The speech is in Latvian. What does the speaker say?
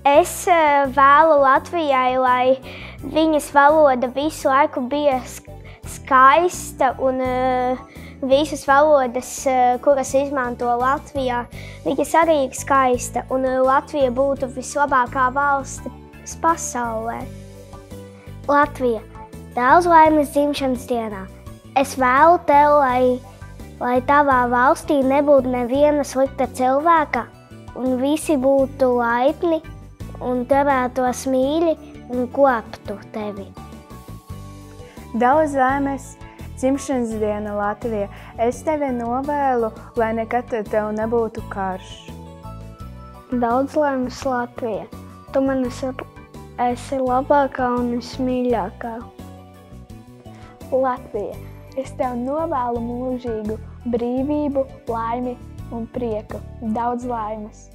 Es vēlu Latvijai, lai viņas valoda visu laiku bija skaista un visas valodas, kuras izmanto Latvijā, viņas arī ir skaista un Latvija būtu vislabākā valsts pasaulē. Latvija, daudz laimes dzimšanas dienā. Es vēlu tev, lai tavā valstī nebūtu neviena slikta cilvēka un visi būtu laipni un turētos mīļi un koptu tevi. Daudz laimes dzimšanas diena, Latvija! Es tevi novēlu, lai nekad tev nebūtu karš. Daudz laimes, Latvija! Tu man esi labākā un vismīļākā. Latvija! Es tev novēlu mūžīgu brīvību, laimi un prieku. Daudz laimes!